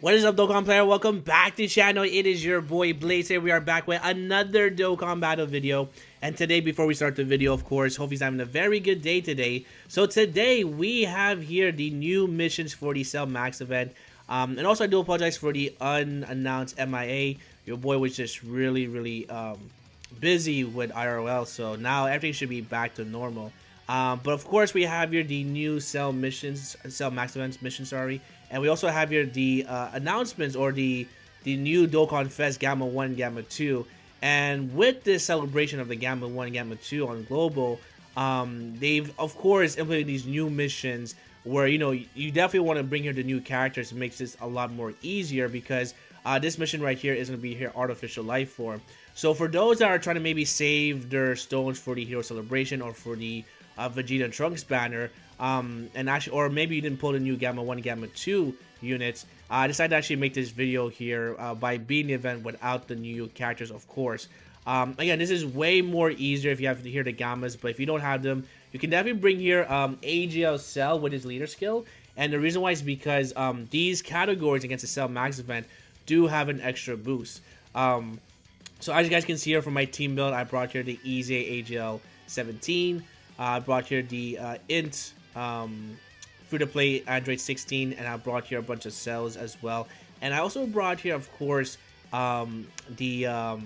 What is up, Dokkan player? Welcome back to the channel. It is your boy Blaze here. We are back with another Dokkan battle video. And today, before we start the video, of course, hope he's having a very good day today. So today, we have here the new missions for the Cell Max event. And also, I do apologize for the unannounced MIA. Your boy was just really busy with IRL. So now everything should be back to normal. But of course, we have here the new Cell Max events mission, sorry. And we also have here the announcements or the new Dokkan Fest Gamma 1, Gamma 2. And with this celebration of the Gamma 1, Gamma 2 on Global, they've, of course, implemented these new missions where, you know, you definitely want to bring here the new characters. It makes this a lot more easier because this mission right here is going to be here Artificial Life Form. So for those that are trying to maybe save their stones for the Hero Celebration or for the Vegeta and Trunks banner, and actually, or maybe you didn't pull the new Gamma 1, Gamma 2 units, I decided to actually make this video here by beating the event without the new characters, of course. Again, this is way more easier if you have to hear the Gammas, but if you don't have them, you can definitely bring here AGL Cell with his leader skill. And the reason why is because these categories against the Cell Max event do have an extra boost. So as you guys can see here from my team build, I brought here the EZA AGL 17. I brought here the int free-to-play Android 16, and I brought here a bunch of cells as well. And I also brought here, of course, the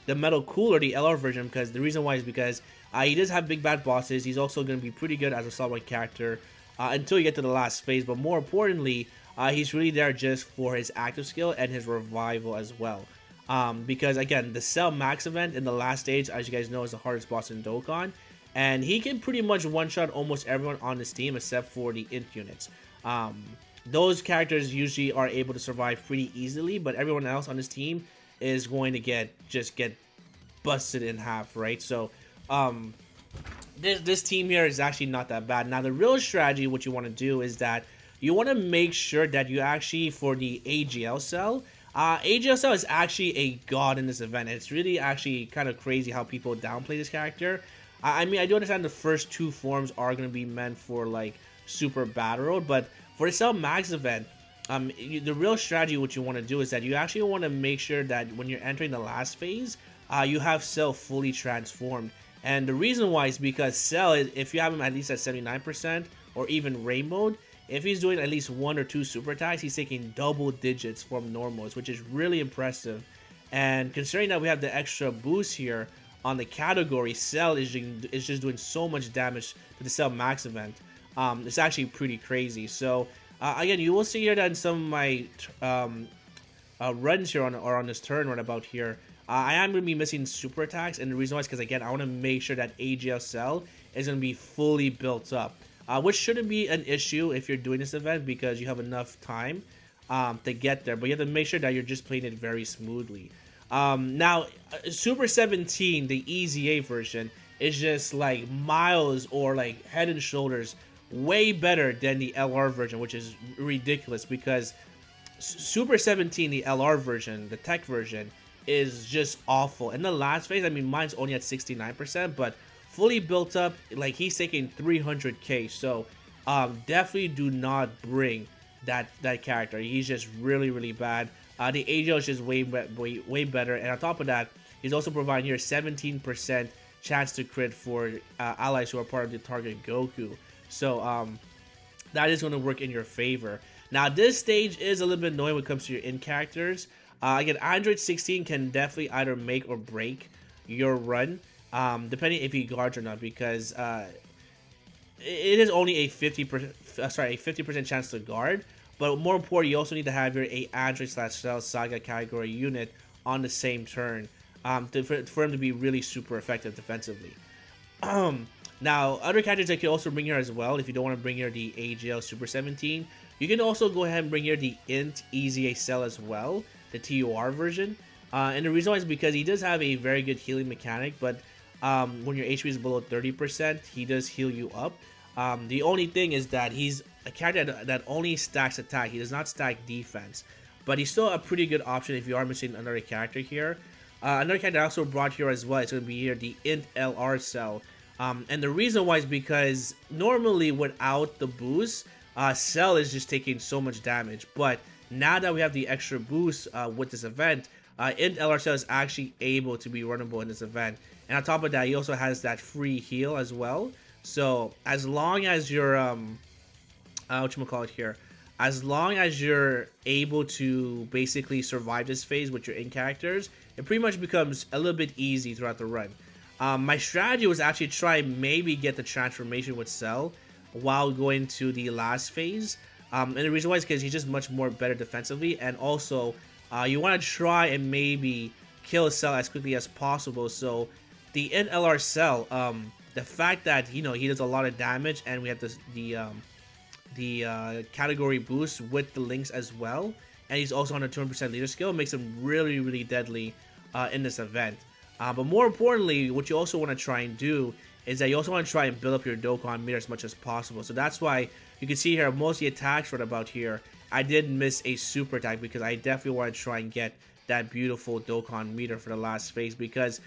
Metal Cooler, the LR version, because the reason why is because he does have big bad bosses. He's also going to be pretty good as a solid character until you get to the last phase. But more importantly, he's really there just for his active skill and his revival as well. Because again, the Cell Max event in the last stage, as you guys know, is the hardest boss in Dokkan. And he can pretty much one-shot almost everyone on his team except for the int units. Those characters usually are able to survive pretty easily, but everyone else on his team is going to get busted in half, right? So this team here is actually not that bad. Now the real strategy, what you want to do is that you want to make sure that you actually, for the AGL cell, AGL cell is actually a god in this event. It's really actually kind of crazy how people downplay this character. I mean, I do understand the first two forms are going to be meant for, like, super battle road, but for the Cell Max event, the real strategy what you want to do is that you actually want to make sure that when you're entering the last phase, you have Cell fully transformed. And the reason why is because Cell, if you have him at least at 79% or even Rain mode, if he's doing at least 1 or 2 super attacks, he's taking double digits from normals, which is really impressive. And considering that we have the extra boost here on the category, Cell is just doing so much damage to the Cell Max event. It's actually pretty crazy. So again, you will see here that in some of my runs here on this turn right about here, I am going to be missing super attacks, and the reason why is because again, I want to make sure that AGL Cell is going to be fully built up, which shouldn't be an issue if you're doing this event because you have enough time to get there, but you have to make sure that you're just playing it very smoothly. Now, Super 17, the EZA version, is just like miles or like head and shoulders way better than the LR version, which is ridiculous because Super 17, the LR version, the tech version, is just awful. In the last phase, I mean, mine's only at 69%, but fully built up, like he's taking 300k. So, definitely do not bring that character. He's just really bad. The AGL is just way better, and on top of that, he's also providing here 17% chance to crit for allies who are part of the target Goku. So that is going to work in your favor. Now this stage is a little bit annoying when it comes to your in characters. Again, Android 16 can definitely either make or break your run, depending if he guards or not, because it is only a 50% chance to guard. But more important, you also need to have your Android/Cell Saga category unit on the same turn for him to be really super effective defensively. Now, other characters I can also bring here as well, if you don't want to bring here the AGL Super 17, you can also go ahead and bring here the int EZA Cell as well, the TUR version. And the reason why is because he does have a very good healing mechanic, but when your HP is below 30%, he does heal you up. The only thing is that he's a character that only stacks attack. He does not stack defense. But he's still a pretty good option if you are missing another character here. Another character I also brought here as well is going to be here the int LR Cell. And the reason why is because normally without the boost, Cell is just taking so much damage. But now that we have the extra boost with this event, Int LR Cell is actually able to be runnable in this event. And on top of that, he also has that free heal as well. So as long as you're whatchamacallit here, as long as you're able to basically survive this phase with your in characters, it pretty much becomes a little bit easy throughout the run. My strategy was actually try maybe get the transformation with Cell while going to the last phase. And the reason why is because he's just much more better defensively, and also you want to try and maybe kill Cell as quickly as possible. So the NLR Cell, the fact that he does a lot of damage, and we have the category boost with the links as well, and he's also on a 200% leader skill, makes him really, really deadly in this event. But more importantly, what you also want to try and do is that you also want to try and build up your Dokkan meter as much as possible. So that's why you can see here, most of the attacks right about here, I did miss a super attack because I definitely want to try and get that beautiful Dokkan meter for the last phase. Because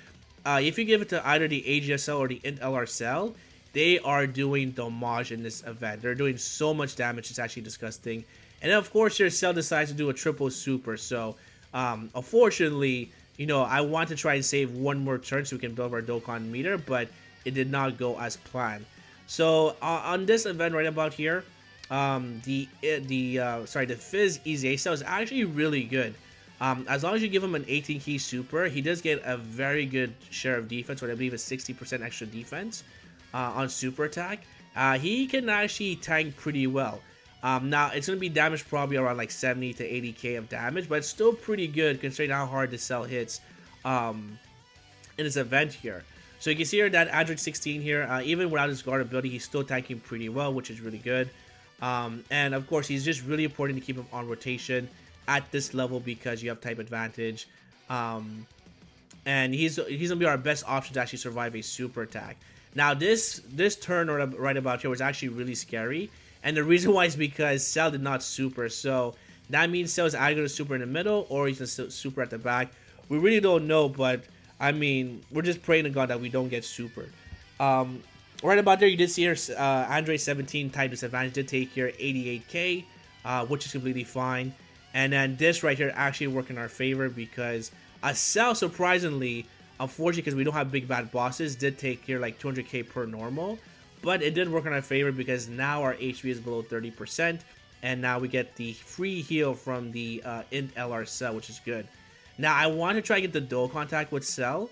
if you give it to either the AGSL or the Int LR Cell, they are doing damage in this event. They're doing so much damage, it's actually disgusting. And then of course your Cell decides to do a triple super. So unfortunately, I want to try and save one more turn so we can build our Dokkan meter, but it did not go as planned. So on this event right about here, the Fizz Easy Cell is actually really good. As long as you give him an 18 key super, he does get a very good share of defense, what I believe is 60% extra defense on super attack. He can actually tank pretty well. Now it's going to be damage probably around like 70 to 80k of damage, but it's still pretty good considering how hard the Cell hits in this event here. So you can see here that Android 16 here, even without his guard ability, he's still tanking pretty well, which is really good. And of course, he's just really important to keep him on rotation at this level because you have type advantage. And he's gonna be our best option to actually survive a super attack. Now this turn right about here was actually really scary, and the reason why is because Cell did not super. So that means Cell is either gonna super in the middle or he's gonna super at the back. We really don't know, but I mean, we're just praying to God that we don't get supered. Right about there, you did see here, Android 17 type disadvantage did take here 88k, which is completely fine. And then this right here actually worked in our favor because Cell, surprisingly, unfortunately, because we don't have big bad bosses, did take here like 200k per normal. But it did work in our favor because now our HP is below 30%. And now we get the free heal from the Int LR Cell, which is good. Now, I want to try to get the dual contact with Cell,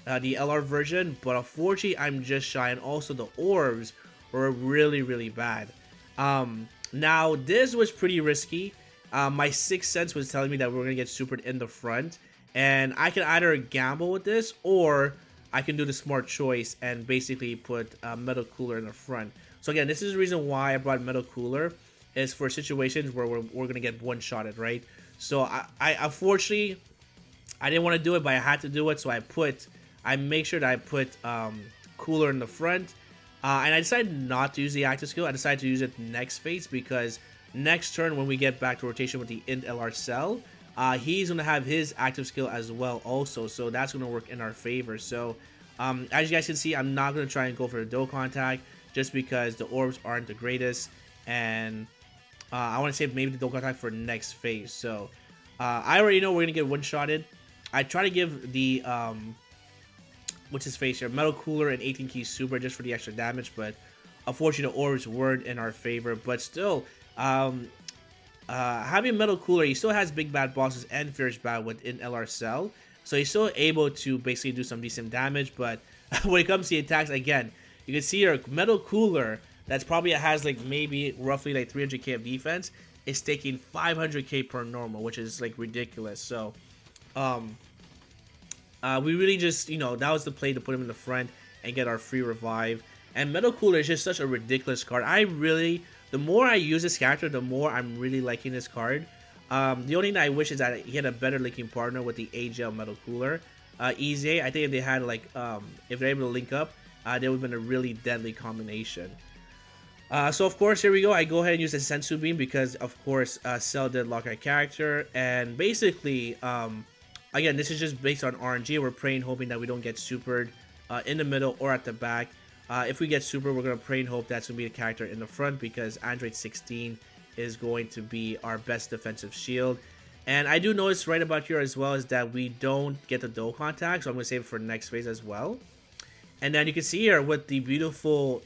the LR version, but unfortunately, I'm just shy, and also the orbs were really, really bad. Now, this was pretty risky. My sixth sense was telling me that we were going to get supered in the front, and I can either gamble with this, or I can do the smart choice and basically put Metal Cooler in the front. So again, this is the reason why I brought Metal Cooler, is for situations where we're going to get one-shotted, right? So I unfortunately, I didn't want to do it, but I had to do it. So I make sure that I put Cooler in the front. And I decided not to use the active skill. I decided to use it next phase because next turn when we get back to rotation with the Int LR Cell, he's going to have his active skill as well also. So that's going to work in our favor. So as you guys can see, I'm not going to try and go for the dual contact just because the orbs aren't the greatest. And I want to save maybe the dual contact for next phase. So I already know we're going to get one-shotted. I try to give the, what's his face here, Metal Cooler and 18 key super just for the extra damage, but unfortunately the orbs weren't in our favor. But still, having Metal Cooler, he still has big bad bosses and fierce bad within LR Cell, so he's still able to basically do some decent damage. But when it comes to the attacks, again, you can see here, Metal Cooler, that's probably has like maybe roughly like 300k of defense, is taking 500k per normal, which is like ridiculous. So we really just, that was the play to put him in the front and get our free revive. And Metal Cooler is just such a ridiculous card. The more I use this character, the more I'm really liking this card. The only thing that I wish is that he had a better linking partner with the AGL Metal Cooler. Easy, I think if they had like, if they're able to link up, they would have been a really deadly combination. So of course, here we go. I go ahead and use the Sensu Beam because of course Cell did lock our character, and basically again, this is just based on RNG. We're praying hoping that we don't get supered in the middle or at the back. If we get super, we're gonna pray and hope that's gonna be the character in the front because Android 16 is going to be our best defensive shield. And I do notice right about here as well is that we don't get the Dokkan tag, so I'm going to save it for the next phase as well. And then you can see here with the beautiful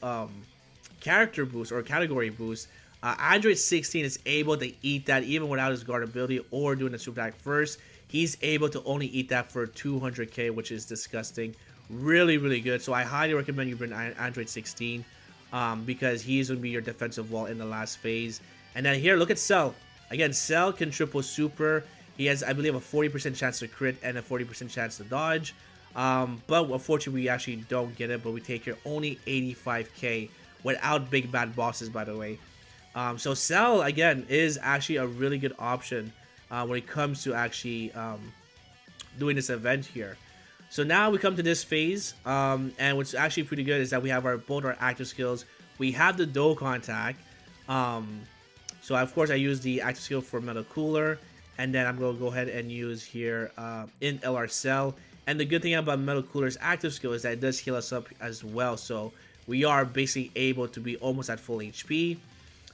character boost or category boost, Android 16 is able to eat that even without his guard ability or doing the super attack first. He's able to only eat that for 200k, which is disgusting. Really, really good. So I highly recommend you bring Android 16 because he's going to be your defensive wall in the last phase. And then here, look at Cell. Again, Cell can triple super. He has, I believe, a 40% chance to crit and a 40% chance to dodge. But unfortunately, we actually don't get it, but we take here only 85k without big bad bosses, by the way. So Cell, again, is actually a really good option when it comes to actually doing this event here. So now we come to this phase, and what's actually pretty good is that we have both our active skills. We have the Dokkan tag. So of course I use the active skill for Metal Cooler, and then I'm going to go ahead and use here in LR Cell. And the good thing about Metal Cooler's active skill is that it does heal us up as well. So we are basically able to be almost at full HP.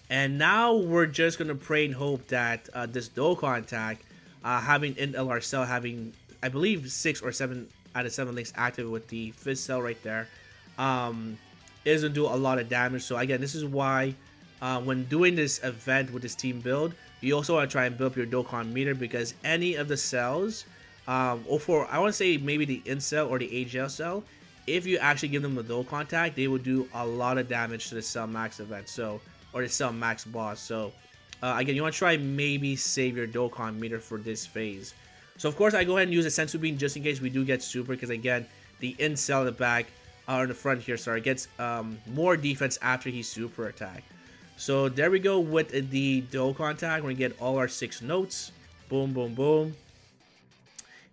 And now we're just going to pray and hope that this Dokkan attack, having in LR Cell, having, I believe, 6 or 7 out of 7 links active with the Fizz Cell right there, is going to do a lot of damage. So again, this is why when doing this event with this team build, you also want to try and build up your Dokkan meter, because any of the cells, or for, I want to say maybe the Incel or the AGL cell, if you actually give them the Dokkan attack, they will do a lot of damage to the Cell Max event, so, or the Cell Max boss. So again, you want to try maybe save your Dokkan meter for this phase. So of course I go ahead and use a Sensu Bean just in case we do get super, because again, the Incel in the back, or in the front here, sorry, gets more defense after he super attack. So there we go with the Dokkan tag. We're going to get all our 6 notes. Boom, boom, boom.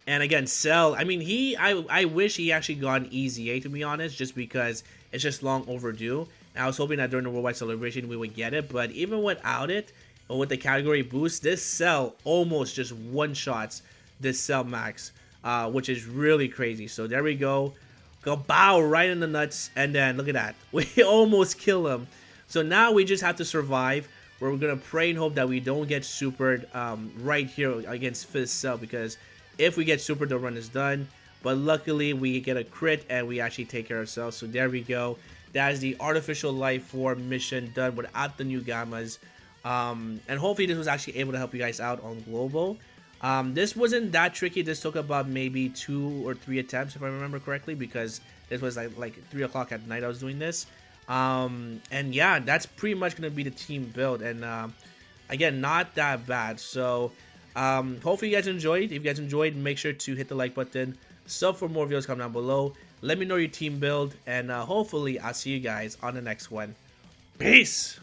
And again, Cell, I mean, I wish he actually got an EZA, to be honest, just because it's just long overdue. And I was hoping that during the Worldwide Celebration we would get it, but even without it, or with the category boost, this Cell almost just one-shots this Cell Max, which is really crazy. So there we go. Go bow right in the nuts, and then look at that. We almost kill him. So now we just have to survive. We're going to pray and hope that we don't get supered right here against Fizz Cell, because if we get supered, the run is done. But luckily, we get a crit and we actually take care of ourselves. So there we go. That is the Artificial Life Form mission done without the new Gammas. And hopefully this was actually able to help you guys out on Global. This wasn't that tricky. This took about maybe 2 or 3 attempts, if I remember correctly, because this was like 3 o'clock at night I was doing this. And yeah, that's pretty much going to be the team build. And again, not that bad. So hopefully you guys enjoyed. If you guys enjoyed, make sure to hit the like button. Sub for more videos, comment down below. Let me know your team build. And hopefully I'll see you guys on the next one. Peace!